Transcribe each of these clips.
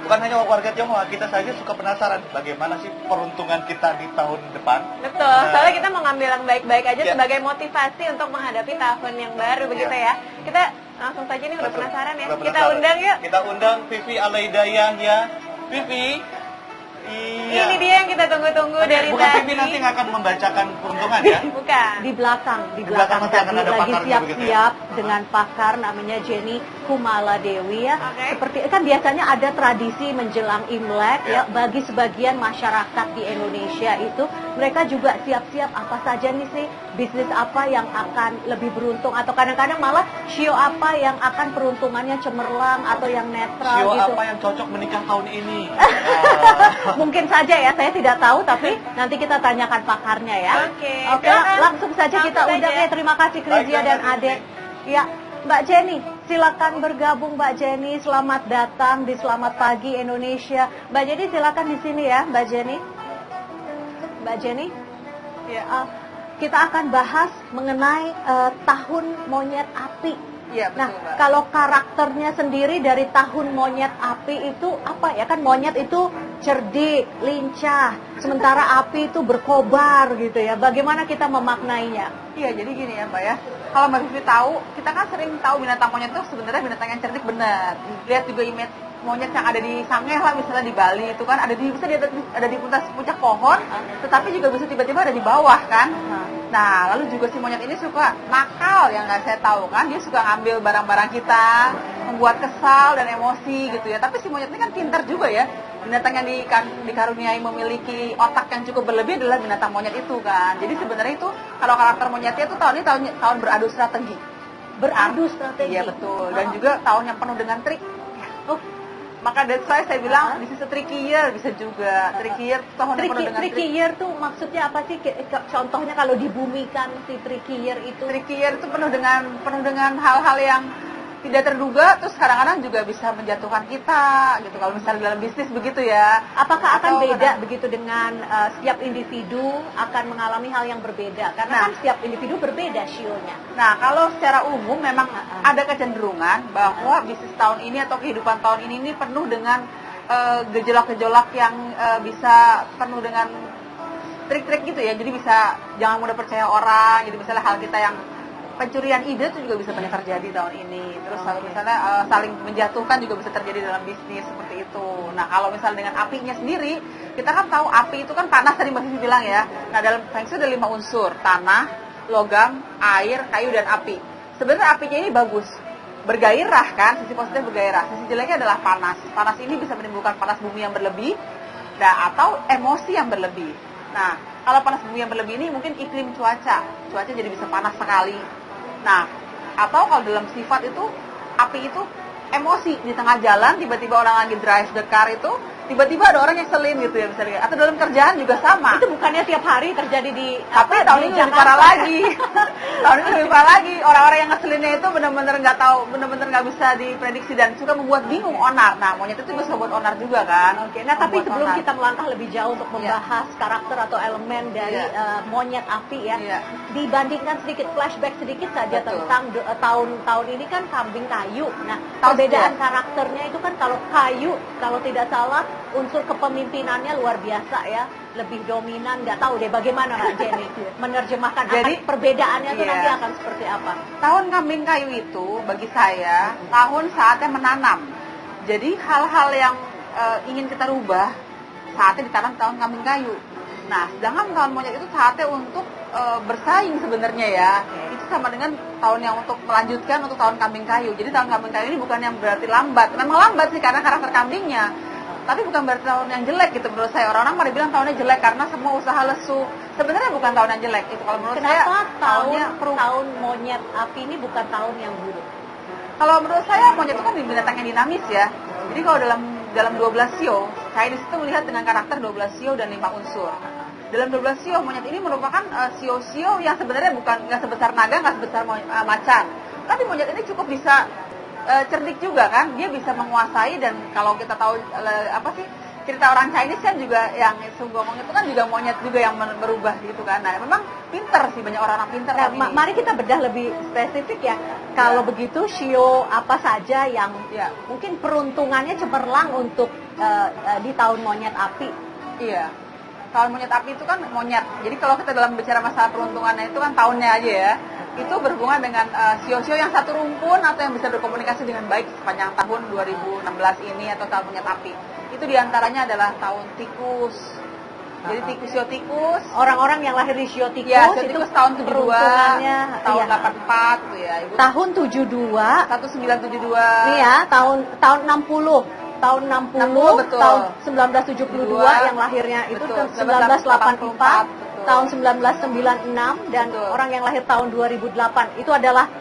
bukan hanya warga Tionghoa, kita saja suka penasaran bagaimana sih peruntungan kita di tahun depan. Betul, soalnya kita mau ngambil yang baik-baik aja sebagai motivasi untuk menghadapi tahun yang baru, begitu ya. Kita langsung saja nih, udah penasaran ya. Kita undang yuk. Kita undang Vivi Alaidayah ya. Vivi. Iya. Ini dia yang kita tunggu-tunggu dari bukan tadi. Vivi nanti akan membacakan peruntungan ya? Bukan. Di belakang nanti akan ada lagi pakarnya siap-siap dengan pakar namanya Jenny Kumala Dewi ya. Seperti kan biasanya ada tradisi menjelang Imlek ya, bagi sebagian masyarakat di Indonesia itu mereka juga siap-siap apa saja nih sih bisnis apa yang akan lebih beruntung atau kadang-kadang malah sio apa yang akan peruntungannya cemerlang atau yang netral sio gitu. Apa yang cocok menikah tahun ini? Mungkin saja ya, saya tidak tahu, tapi nanti kita tanyakan pakarnya ya. Oke, langsung saja kita undang ya. Terima kasih Krizia dan Ade. Ya, Mbak Jenny, silakan bergabung Mbak Jenny. Selamat datang di Selamat Pagi Indonesia. Mbak Jenny silakan di sini ya, Mbak Jenny. Mbak Jenny, ya, kita akan bahas mengenai tahun monyet api. Ya, betul, nah, Mbak. kalau karakternya sendiri dari tahun monyet api itu apa ya? Kan monyet itu cerdik, lincah, sementara api itu berkobar gitu ya. Bagaimana kita memaknainya? Iya, jadi gini ya Mbak ya. Kalau Mbak Vivi tahu, kita kan sering tahu binatang monyet itu sebenarnya binatang yang cerdik benar. Lihat juga image monyet yang ada di Sangihe lah, misalnya di Bali itu kan ada di puncak pohon, tetapi juga bisa tiba-tiba ada di bawah kan. Nah, lalu juga si monyet ini suka nakal, yang nggak saya tahu kan, dia suka ngambil barang-barang kita, membuat kesal dan emosi gitu ya. Tapi si monyet ini kan pintar juga ya. Binatang yang dikaruniai memiliki otak yang cukup berlebih adalah binatang monyet itu kan. Jadi sebenarnya itu kalau karakter monyetnya itu tahun ini tahun beradu strategi. Beradu strategi. Iya betul. Dan juga tahun yang penuh dengan trik. Maka that's why saya bilang this is a tricky year, bisa juga tricky year, tahun yang penuh dengan tricky year tuh maksudnya apa sih? Contohnya kalau dibumikan si tricky year itu. Tricky year itu penuh dengan hal-hal yang tidak terduga, terus kadang-kadang juga bisa menjatuhkan kita gitu kalau misalnya dalam bisnis begitu ya. Apakah akan beda begitu dengan setiap individu akan mengalami hal yang berbeda karena kan setiap individu berbeda sionya. Nah, kalau secara umum memang ada kecenderungan bahwa bisnis tahun ini atau kehidupan tahun ini penuh dengan gejolak-gejolak yang bisa penuh dengan trik-trik gitu ya. Jadi bisa jangan mudah percaya orang, jadi misalnya hal kita yang pencurian ide itu juga bisa banyak terjadi tahun ini. Terus misalnya saling menjatuhkan juga bisa terjadi dalam bisnis seperti itu. Nah, kalau misalnya dengan apinya sendiri, kita kan tahu api itu kan panas tadi Mbak Vivi bilang ya. Nah, dalam Feng Shui ada 5 unsur, tanah, logam, air, kayu, dan api. Sebenarnya apinya ini bagus, bergairah kan, sisi positif bergairah. Sisi jeleknya adalah panas. Panas ini bisa menimbulkan panas bumi yang berlebih, atau emosi yang berlebih. Nah, kalau panas bumi yang berlebih ini mungkin iklim cuaca jadi bisa panas sekali. Nah, atau kalau dalam sifat itu, api itu emosi di tengah jalan, tiba-tiba orang lagi drive the car itu, tiba-tiba ada orang yang selin gitu ya misalnya. Atau dalam kerjaan juga sama. Itu bukannya tiap hari terjadi di tapi tahun ini lebih parah lagi. Tahun ini lebih parah lagi. Orang-orang yang ngeselinnya itu benar-benar nggak tahu, benar-benar nggak bisa diprediksi dan suka membuat bingung onar. Nah, monyet itu bisa buat onar juga kan. Oke. Nah, tapi sebelum kita melangkah lebih jauh untuk membahas karakter atau elemen dari monyet api ya, dibandingkan sedikit flashback sedikit saja tentang tahun ini kan kambing kayu. Nah, perbedaan karakternya itu kan kalau kayu, kalau tidak salah unsur kepemimpinannya luar biasa ya, lebih dominan. Nggak tahu deh bagaimana Mbak Jenny menerjemahkan. Jadi perbedaannya itu nanti akan seperti apa? Tahun kambing kayu itu bagi saya tahun saatnya menanam. Jadi hal-hal yang ingin kita rubah saatnya ditanam tahun kambing kayu. Nah, sedangkan tahun monyet itu saatnya untuk bersaing sebenarnya ya. Itu sama dengan tahun yang untuk melanjutkan untuk tahun kambing kayu. Jadi tahun kambing kayu ini bukan yang berarti lambat. Memang lambat sih karena karakter kambingnya. Tapi bukan berarti tahun yang jelek gitu menurut saya. Orang-orang pada bilang tahunnya jelek karena semua usaha lesu. Sebenarnya bukan tahun yang jelek itu kalau menurut saya. Kenapa tahun monyet api ini bukan tahun yang buruk? Kalau menurut saya monyet itu kan binatang yang dinamis ya. Jadi kalau dalam 12 sio, saya di situ melihat dengan karakter 12 sio dan 5 unsur. Dalam 12 sio, monyet ini merupakan sio-sio yang sebenarnya bukan nggak sebesar naga, nggak sebesar macan. Tapi monyet ini cukup bisa cerdik juga kan, dia bisa menguasai dan kalau kita tahu cerita orang Chinese kan juga yang Sugomong itu kan juga monyet juga yang berubah gitu kan. Nah, memang pinter sih, banyak orang-orang pinter. Nah, mari kita bedah lebih spesifik ya. Kalau begitu shio apa saja yang mungkin peruntungannya cemerlang untuk di tahun monyet api? Iya. Tahun monyet api itu kan monyet. Jadi kalau kita dalam bicara masalah peruntungannya itu kan tahunnya aja ya. Itu berhubungan dengan sio-sio yang satu rumpun atau yang bisa berkomunikasi dengan baik sepanjang tahun 2016 ini atau tahun monyet api. Itu diantaranya adalah tahun tikus. Jadi sio tikus. Orang-orang yang lahir di sio tikus, ya, sio tikus itu tahun 72, tahun 84 gitu ya. Ibu. Tahun 72, 1972. Iya, tahun 60. Tahun 60, betul. tahun 1972 yang lahirnya itu betul. 1984, betul. tahun 1996 dan betul. orang yang lahir tahun 2008 itu adalah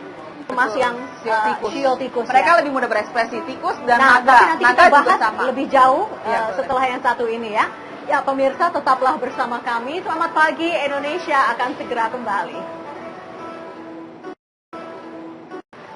emas yang sio tikus. Mereka ya. lebih mudah berekspresi, tikus dan Nah, naga. tapi nanti Naga kita juga bahas sama. lebih jauh Ya, setelah yang satu ini ya. Ya, pemirsa tetaplah bersama kami. Selamat pagi, Indonesia akan segera kembali.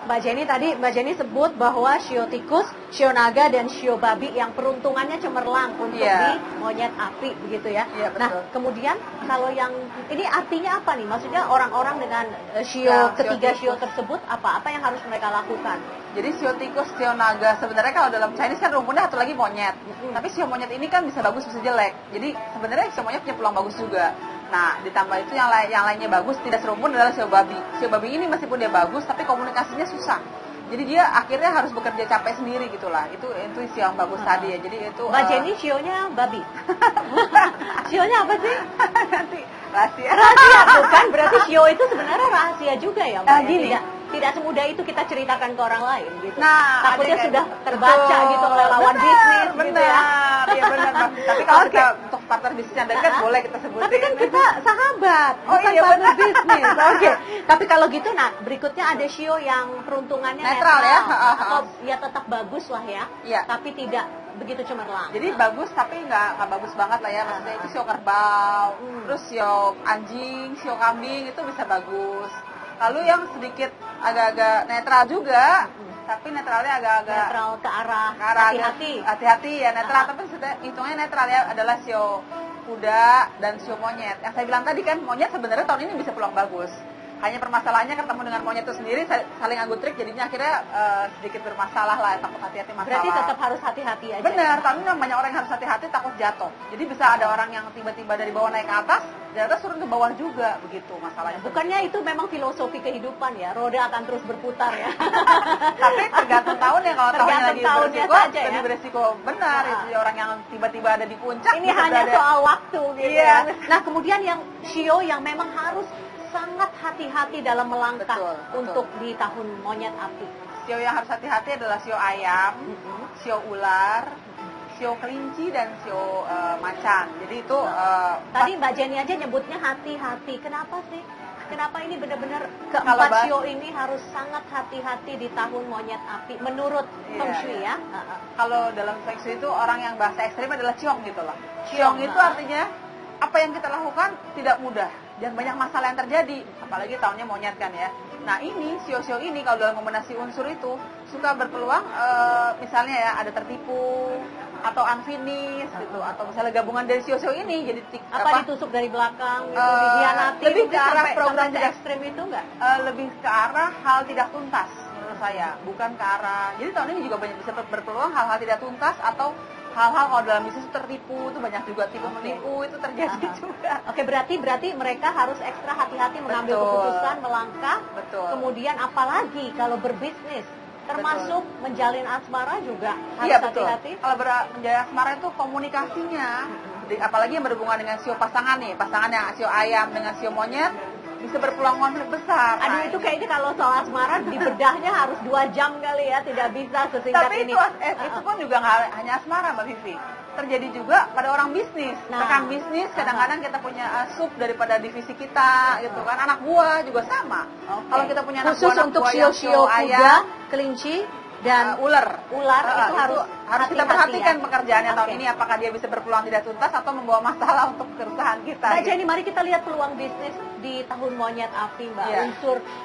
Mbak Jenny sebut bahwa shio tikus, shio naga dan shio babi yang peruntungannya cemerlang untuk di monyet api begitu ya. Iya, betul. Nah, kemudian kalau yang ini artinya apa nih? Maksudnya orang-orang dengan shio ketiga shio tersebut apa yang harus mereka lakukan? Jadi shio tikus, shio naga sebenarnya kalau dalam Chinese kan rumpunnya satu lagi monyet. Tapi shio monyet ini kan bisa bagus bisa jelek. Jadi sebenarnya shio monyet punya peluang bagus juga. Nah, ditambah itu yang lainnya bagus tidak serumpun adalah shio babi. Shio babi ini meskipun dia bagus tapi komunikasinya susah. Jadi dia akhirnya harus bekerja capek sendiri gitulah. Itu shio yang bagus tadi ya. Jadi itu Mbak Jenny shio-nya babi. Shio-nya apa sih? nanti rahasia. Rahasia bukan, berarti shio itu sebenarnya rahasia juga ya, Mbak. Gini. Tidak semudah itu kita ceritakan ke orang lain gitu. Nah, takutnya adik, sudah terbaca gitu oleh lawan bisnis gitu ya. Iya benar. Tapi kalau kita untuk partner bisnis yang dekat boleh kita sebutin. Tapi kan kita sahabat, bukan partner bisnis. Oke. Tapi kalau gitu, nah berikutnya ada shio yang peruntungannya netral ya. Atau ya tetap bagus lah ya. Iya. Tapi tidak begitu cemerlang. Jadi bagus tapi nggak bagus banget lah ya. Maksudnya itu shio kerbau, terus shio anjing, shio kambing itu bisa bagus. Lalu yang sedikit agak-agak netral juga, tapi netralnya agak-agak netral ke arah hati-hati ya netral, tapi hitungnya netral ya adalah shio kuda dan shio monyet. Yang saya bilang tadi kan monyet sebenarnya tahun ini bisa peluang bagus. Hanya permasalahannya ketemu dengan monyet itu sendiri saling anggut trik jadinya akhirnya sedikit bermasalah lah, takut hati-hati masalah. Berarti tetap harus hati-hati aja. Benar, tapi banyak orang yang harus hati-hati takut jatuh. Jadi bisa ada orang yang tiba-tiba dari bawah naik ke atas, dari atas turun ke bawah juga begitu masalahnya. Bukannya itu memang filosofi kehidupan ya, roda akan terus berputar ya. Tapi tergantung tahun ya, kalau tahunnya lagi beresiko, saja, ya? lebih beresiko benar. Itu orang yang tiba-tiba ada di puncak. Ini hanya soal waktu gitu ya. Nah kemudian yang shio yang memang harus sangat hati-hati dalam melangkah untuk di tahun monyet api. Shio yang harus hati-hati adalah shio ayam, shio ular, shio kelinci dan shio macan. Jadi itu tadi Mbak Jenny aja nyebutnya hati-hati. Kenapa sih? Kenapa ini benar-benar keempat shio ini harus sangat hati-hati di tahun monyet api menurut Feng Shui ya? Kalau dalam Feng Shui itu orang yang bahasa ekstrim adalah ciong gitu loh. Ciong itu artinya apa yang kita lakukan tidak mudah dan banyak masalah yang terjadi, apalagi tahunnya monyet kan ya. Nah ini shio-shio ini kalau dalam kombinasi unsur itu suka berpeluang misalnya ya ada tertipu atau unfinished gitu, atau misalnya gabungan dari shio-shio ini jadi ditusuk dari belakang gitu, dihianati, lebih ke arah program tidak ekstrim itu enggak? Lebih ke arah hal tidak tuntas menurut saya, bukan ke arah. Jadi tahun ini juga banyak bisa berpeluang hal-hal tidak tuntas atau hal-hal kalau dalam bisnis itu tertipu, itu banyak juga tipu menipu itu terjadi juga. Oke, berarti mereka harus ekstra hati-hati mengambil keputusan, melangkah. Kemudian apalagi kalau berbisnis, termasuk menjalin asmara juga harus hati-hati. Kalau menjalin asmara itu komunikasinya, apalagi yang berhubungan dengan sio pasangan nih, pasangannya sio ayam dengan sio monyet bisa berpeluang konflik besar. Aduh, itu kayaknya kalau soal asmara di bedahnya harus 2 jam kali ya, tidak bisa sesingkat ini. Tapi itu pun juga nggak hanya asmara Mbak Vivi. Terjadi juga pada orang bisnis. Rekan bisnis kadang-kadang kita punya sub daripada divisi kita gitu kan. Anak buah juga sama. Kalau kita punya anak khusus buah, untuk shio-shio kuda, kelinci dan ular itu harus kita perhatikan pekerjaannya tahun ini, apakah dia bisa berpeluang tidak tuntas atau membawa masalah untuk perusahaan kita. Mbak Jenny, mari kita lihat peluang bisnis di tahun monyet api, Mbak.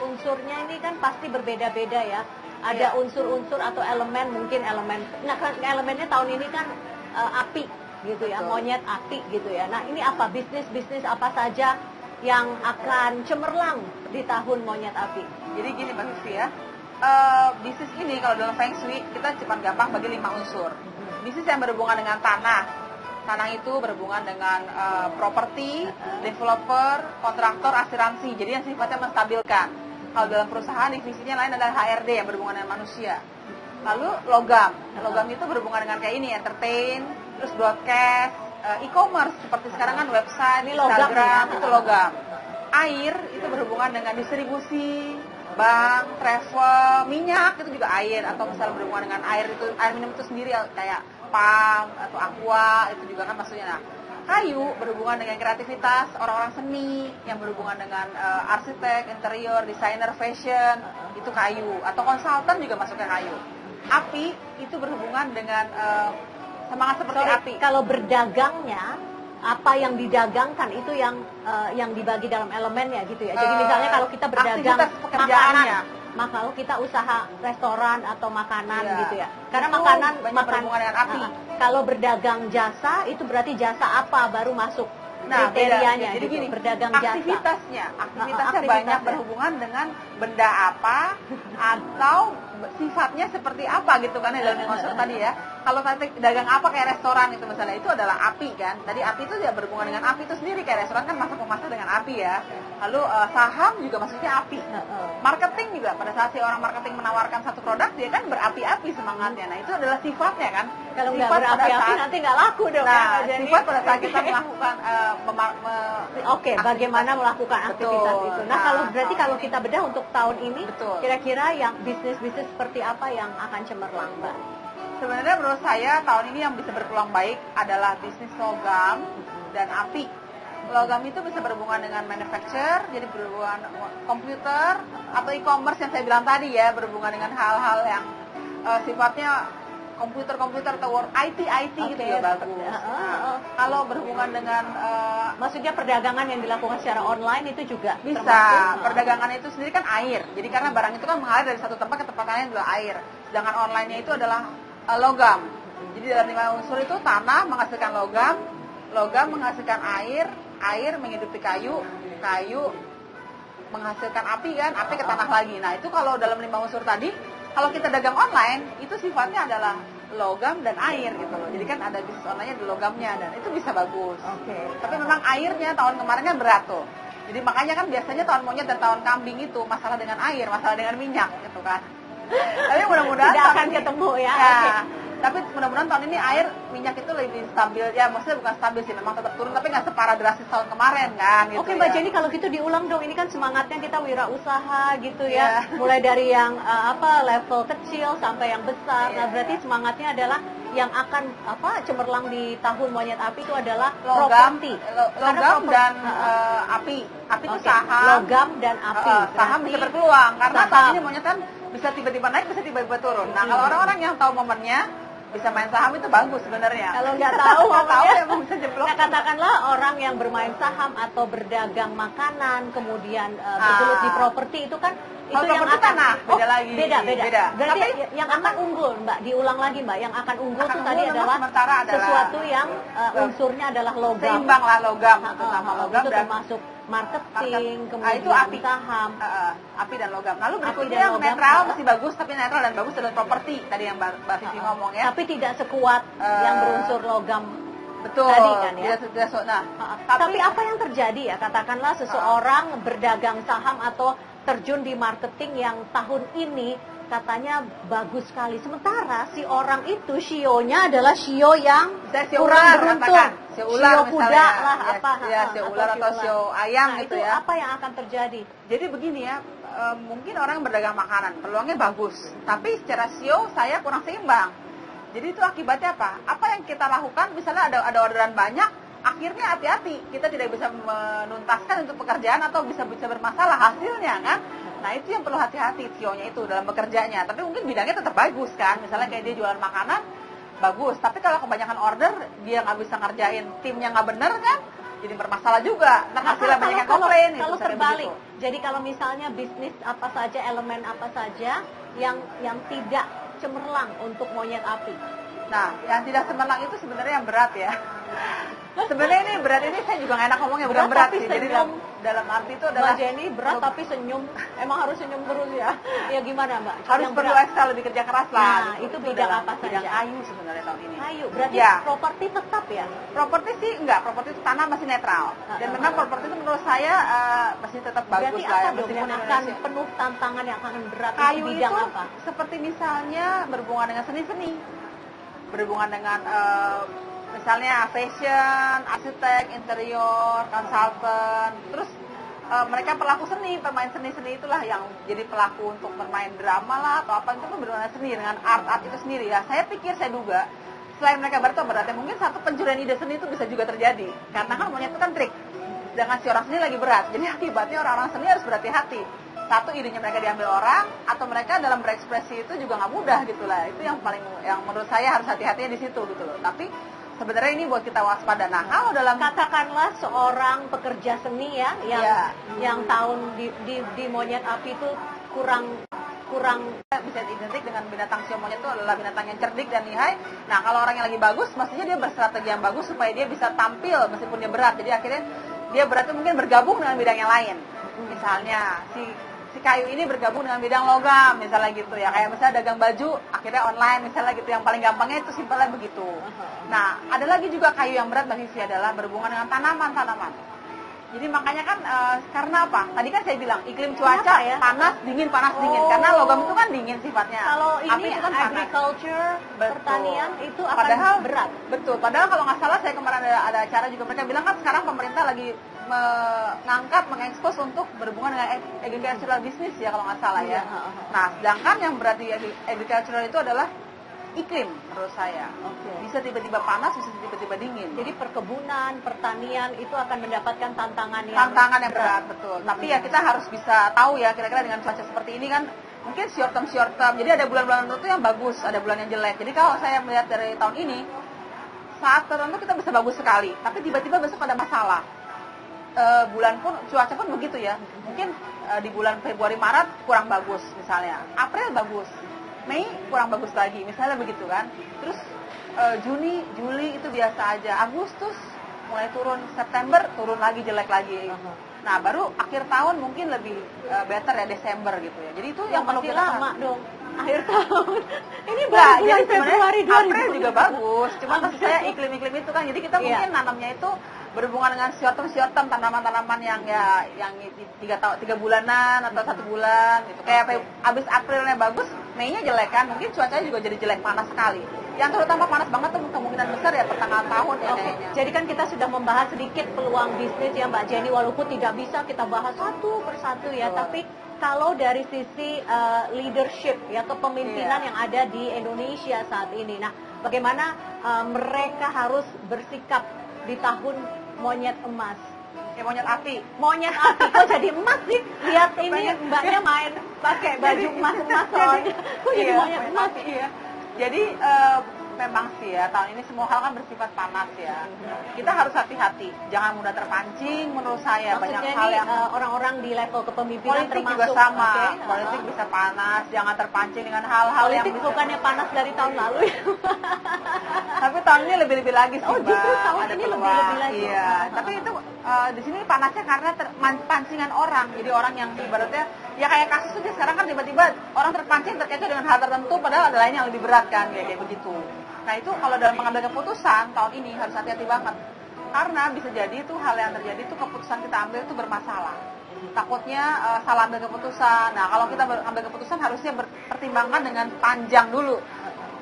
Unsurnya ini kan pasti berbeda-beda ya. Ada unsur-unsur atau elemen, mungkin elemen. Nah, elemennya tahun ini kan api gitu ya, Betul. monyet api gitu ya. Nah ini apa bisnis apa saja yang akan cemerlang di tahun monyet api? Jadi gini Mbak Vivi ya, bisnis ini kalau dalam Feng Shui kita cepat gampang bagi 5 unsur. Bisnis yang berhubungan dengan tanah itu berhubungan dengan properti, developer, kontraktor, asuransi. Jadi yang sifatnya menstabilkan. Kalau dalam perusahaan divisinya lain adalah HRD yang berhubungan dengan manusia. Lalu logam itu berhubungan dengan kayak ini, entertain, terus broadcast, e-commerce seperti sekarang kan website, Ini logam Instagram, ya? itu logam. Air itu berhubungan dengan distribusi, bank, travel, minyak itu juga air, atau misalnya berhubungan dengan air minum itu sendiri kayak pam atau aqua itu juga kan maksudnya. Nah, kayu berhubungan dengan kreativitas orang-orang seni yang berhubungan dengan arsitek, interior, desainer, fashion itu kayu, atau konsultan juga masuknya kayu. Api itu berhubungan dengan semangat seperti api. Kalau berdagangnya apa yang didagangkan itu yang dibagi dalam elemennya gitu ya. Jadi misalnya kalau kita berdagang aktivitas pekerjaannya. maka kalau kita usaha restoran atau makanan Iya. gitu ya. Karena Itu makanan banyak berhubungan dengan api. Kalau berdagang jasa itu berarti jasa apa baru masuk Nah, kriterianya beda. Jadi gitu. gini, Berdagang jasa. aktivitasnya Aktivitasnya. banyak berhubungan dengan benda apa atau sifatnya seperti apa gitu kan ya dalam unsur tadi ya. Kalau tadi dagang apa kayak restoran itu misalnya itu adalah api kan. Tadi api itu ya berhubungan dengan api itu sendiri, kayak restoran kan masak dengan api ya. Lalu saham juga maksudnya api. Marketing juga pada saat si orang marketing menawarkan satu produk dia kan berapi-api semangatnya. Nah, itu adalah sifatnya kan. Kalau nggak Sifat pada berapi-api saat- nanti nggak laku dong Nah, ya. Jadi- sifat pada saat kita melakukan Oke, bagaimana melakukan aktivitas Betul. itu. Nah, berarti kalau kita bedah untuk tahun ini, Betul. kira-kira yang bisnis-bisnis seperti apa yang akan cemerlang, Mbak? Sebenarnya menurut saya tahun ini yang bisa berpeluang baik adalah bisnis logam dan api. Logam itu bisa berhubungan dengan manufacture, jadi berhubungan komputer atau e-commerce yang saya bilang tadi ya, berhubungan dengan hal-hal yang sifatnya komputer atau IT gitu ya bagus. Nah, kalau berhubungan dengan Maksudnya perdagangan yang dilakukan secara online itu juga bisa. termasuk, Perdagangan itu sendiri kan air. Jadi karena barang itu kan mengalir dari satu tempat ke tempat lain adalah air. Sedangkan online-nya itu adalah logam. Jadi dalam 5 unsur itu tanah menghasilkan logam menghasilkan air menghidupi kayu menghasilkan api kan, api ke tanah lagi. Nah, itu kalau dalam 5 unsur tadi, kalau kita dagang online, itu sifatnya adalah logam dan air gitu loh. Jadi kan ada bisnis online ada logamnya dan itu bisa bagus. Oke. Tapi memang airnya tahun kemarin kan berat tuh. Jadi makanya kan biasanya tahun monyet dan tahun kambing itu masalah dengan air, masalah dengan minyak gitu kan. Tapi mudah-mudahan Tidak tahun akan ini- ketemu ya. Ya, Oke. tapi mudah-mudahan tahun ini air minyak itu lebih stabil ya. Maksudnya bukan stabil sih, memang tetap turun tapi nggak separah drastis tahun kemarin kan. Gitu Oke Mbak ya. Jenny, kalau gitu diulang dong. Ini kan semangatnya kita wirausaha gitu Iya. ya. Mulai dari yang level kecil sampai yang besar. Nah, Iya. berarti semangatnya adalah yang akan cemerlang di tahun monyet api itu adalah logam, properti. logam Karena dan properti- api. Api itu Oke, saham. logam dan api. Saham Berarti bisa berpeluang karena saham. tahun ini monyet kan bisa tiba-tiba naik, bisa tiba-tiba turun. Nah, kalau orang-orang yang tahu momennya bisa main saham itu bagus sebenarnya. Kalau nggak tahu, nggak tahu momennya. emang bisa jeblok. Nah, katakanlah orang yang bermain saham atau berdagang makanan, kemudian bergelut di properti itu kan itu Kalau yang properti akan tanah, beda lagi. Beda. Beda. Berarti Tapi yang akan unggul, Mbak, diulang lagi, Mbak. Yang akan unggul Akan itu tadi unggul memang adalah sementara adalah sesuatu yang unsurnya adalah logam. Seimbang lah logam itu sama logam itu dan termasuk marketing, kemudian itu api. saham. Api dan logam. Lalu Api berikutnya dan yang logam. netral masih bagus, tapi netral dan bagus adalah properti tadi yang Mbak Vivi ngomong ya. Tapi tidak sekuat yang berunsur logam. Betul. Tadi kan ya. Nah, Tapi apa yang terjadi ya? Katakanlah seseorang berdagang saham atau terjun di marketing yang tahun ini katanya bagus sekali. Sementara si orang itu shio-nya adalah shio yang Saya shio kurang ular, beruntung. katakan. Shio ular Shio misalnya. kuda lah Ya, apa. ya, shio ular atau shio ayam Nah, gitu itu ya. apa yang akan terjadi? Jadi begini ya, mungkin orang yang berdagang makanan, peluangnya bagus. Tapi secara SEO saya kurang seimbang. Jadi itu akibatnya apa? Apa yang kita lakukan, misalnya ada orderan banyak, akhirnya hati-hati. Kita tidak bisa menuntaskan untuk pekerjaan atau bisa bermasalah hasilnya kan. Nah itu yang perlu hati-hati SEO-nya itu dalam bekerjanya. Tapi mungkin bidangnya tetap bagus kan. Misalnya kayak dia jualan makanan, bagus. Tapi kalau kebanyakan order, dia nggak bisa ngerjain, timnya nggak bener kan, jadi bermasalah juga. Ntar hasilnya banyak yang komplain. Kalau itu, saya terbalik, begitu. jadi kalau misalnya bisnis apa saja, elemen apa saja yang tidak cemerlang untuk monyet api. Nah, yang tidak cemerlang itu sebenarnya yang berat ya. Sebenarnya ini berat ini saya juga nggak enak ngomongnya, bukan berat tapi sih. Jadi senyum. dalam arti itu adalah Mbak Jenny berat tapi senyum. Emang harus senyum terus ya? Ya gimana Mbak? harus Yang perlu berat. ekstra lebih kerja keras lah. Nah, itu bidang dalam apa bidang saja? kayu sebenarnya tahun ini. Kayu, berarti Ya. properti tetap ya? Properti sih enggak, properti itu tanah masih netral. Dan memang properti itu menurut saya masih tetap bagus Berarti lah apa ya. dong Meskipun yang akan Indonesia. penuh tantangan yang akan berat Kayu itu bidang itu apa? seperti misalnya berhubungan dengan seni-seni, berhubungan dengan misalnya fashion, arsitek, interior, konsultan, terus mereka pelaku seni, pemain seni-seni itulah yang jadi pelaku untuk bermain drama lah atau apa, itu kan berhubungan seni dengan art itu sendiri ya. Saya pikir, saya duga selain mereka berat, mungkin satu pencurian ide seni itu bisa juga terjadi karena kan monyet itu kan trik, sedangkan si orang seni lagi berat, jadi akibatnya orang-orang seni harus berhati-hati. Satu, idenya mereka diambil orang, atau mereka dalam berekspresi itu juga nggak mudah gitu lah. Itu yang menurut saya harus hati-hatinya di situ gitu loh. Tapi sebenarnya ini buat kita waspada. Nah, kalau dalam Katakanlah seorang pekerja seni ya yang Iya. yang tahun di monyet api itu kurang bisa identik dengan binatang sio monyet itu adalah binatang yang cerdik dan lihai. Nah, kalau orang yang lagi bagus, mestinya dia berstrategi yang bagus supaya dia bisa tampil meskipun dia berat. Jadi akhirnya dia berarti mungkin bergabung dengan bidang yang lain. Misalnya si kayu ini bergabung dengan bidang logam misalnya gitu ya, kayak misalnya dagang baju akhirnya online misalnya gitu, yang paling gampangnya itu simpelnya begitu. Nah, ada lagi juga kayu yang berat bagi saya adalah berhubungan dengan tanaman. Jadi makanya kan karena apa? Tadi kan saya bilang iklim cuaca Kenapa ya? panas dingin karena logam itu kan dingin sifatnya. Kalau Api ini itu kan panas. agriculture, Betul. pertanian itu akan Padahal berat. Betul. Padahal kalau nggak salah saya kemarin ada acara juga mereka bilang kan sekarang pemerintah lagi mengekspos untuk berhubungan dengan agricultural business ya kalau nggak salah ya. Nah, sedangkan yang berat di agricultural itu adalah iklim menurut saya. Bisa tiba-tiba panas, bisa tiba-tiba dingin. Jadi perkebunan, pertanian itu akan mendapatkan tantangan yang berat, betul. Tapi ya kita harus bisa tahu ya kira-kira dengan cuaca seperti ini kan mungkin short term. Jadi ada bulan-bulan tertentu yang bagus, ada bulan yang jelek. Jadi kalau saya melihat dari tahun ini saat tertentu kita bisa bagus sekali, tapi tiba-tiba besok ada masalah. Bulan pun cuaca pun begitu ya. Mungkin di bulan Februari Maret kurang bagus misalnya. April bagus. Mei kurang bagus lagi, misalnya begitu kan. Terus Juni, Juli itu biasa aja. Agustus mulai turun, September turun lagi, jelek lagi. Nah, baru akhir tahun mungkin lebih better ya, Desember gitu ya. Jadi itu yang perlu masih kita lama dong. Akhir tahun. Ini Nah, baru bulan jadi Februari sebenarnya April 2020. juga bagus. Cuma maksud saya iklim-iklim itu kan. Jadi kita mungkin nanamnya itu berhubungan dengan short term tanaman-tanaman yang 3 bulanan atau 1 bulan gitu. Kayak abis Aprilnya bagus, Mei-nya jelek kan. Mungkin cuacanya juga jadi jelek, panas sekali. Yang terutama panas banget tuh kemungkinan besar ya pertengahan tahun ya kayaknya. Jadi kan kita sudah membahas sedikit peluang bisnis ya Mbak Jenny, walaupun tidak bisa kita bahas satu persatu ya, tapi kalau dari sisi leadership ya kepemimpinan yang ada di Indonesia saat ini, nah bagaimana mereka harus bersikap di tahun monyet emas? Ya monyet api. Monyet api, kok jadi emas sih? Lihat ini mbaknya main pakai baju emas-emas soalnya. Kok jadi monyet emas? Iya. Jadi memang sih ya tahun ini semua hal kan bersifat panas ya. Kita harus hati-hati, jangan mudah terpancing menurut saya. Maksudnya banyak hal ini, yang orang-orang di level kepemimpinan politik termasuk juga sama. oke, Politik bisa panas, jangan terpancing dengan hal-hal yang politik bisa. bukannya panas dari tahun lalu ya? Tapi tahun ini lebih-lebih lagi sih, Oh, justru Mbak. tahun Ada ini peluang. lebih-lebih lagi. Iya. Tapi itu di sini panasnya karena pancingan orang. Jadi orang yang ibaratnya ya kayak kasus aja sekarang kan tiba-tiba orang terpancing terkecoh dengan hal tertentu padahal ada lain yang lebih berat kan kayak begitu. Nah, itu kalau dalam pengambilan keputusan tahun ini harus hati-hati banget. Karena bisa jadi itu hal yang terjadi itu keputusan kita ambil itu bermasalah. Takutnya salah ambil keputusan. Nah, kalau kita ambil keputusan harusnya pertimbangkan dengan panjang dulu.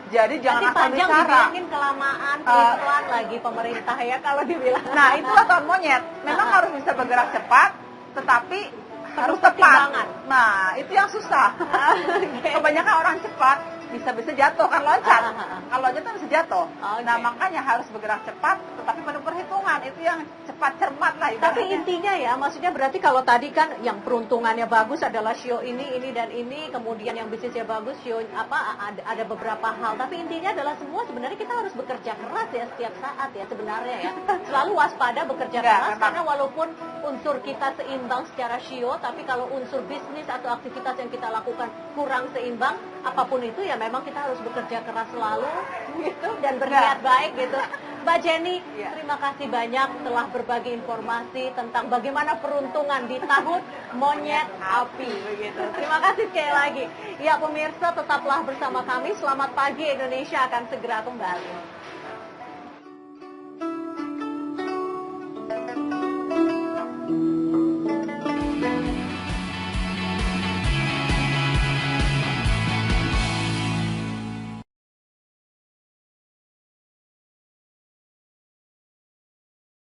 Jadi jangan asal panjang bicara. dibilangin kelamaan, pelan lagi pemerintah ya kalau dibilang. Nah, itulah tahun monyet. Memang harus bisa bergerak cepat, tetapi harus tepat. pertimbangan. Nah, itu yang susah. Kebanyakan orang cepat bisa jatuh kan loncat. Kalau jatuh bisa jatuh. Nah, makanya harus bergerak cepat, tetapi penuh perhitungan. Itu yang cepat cermat lah. Tapi ibaratnya. intinya ya, maksudnya berarti kalau tadi kan yang peruntungannya bagus adalah show ini dan ini, kemudian yang bisnisnya bagus show ada beberapa hal. Tapi intinya adalah semua sebenarnya kita harus bekerja keras ya setiap saat ya sebenarnya ya. Selalu waspada bekerja keras karena walaupun unsur kita seimbang secara show, tapi kalau unsur bisnis atau aktivitas yang kita lakukan kurang seimbang, apapun itu ya memang kita harus bekerja keras selalu gitu dan berniat baik gitu. Mbak Jenny, terima kasih banyak telah berbagi informasi tentang bagaimana peruntungan di tahun monyet api begitu. Terima kasih sekali lagi. Ya pemirsa, tetaplah bersama kami. Selamat pagi, Indonesia akan segera kembali.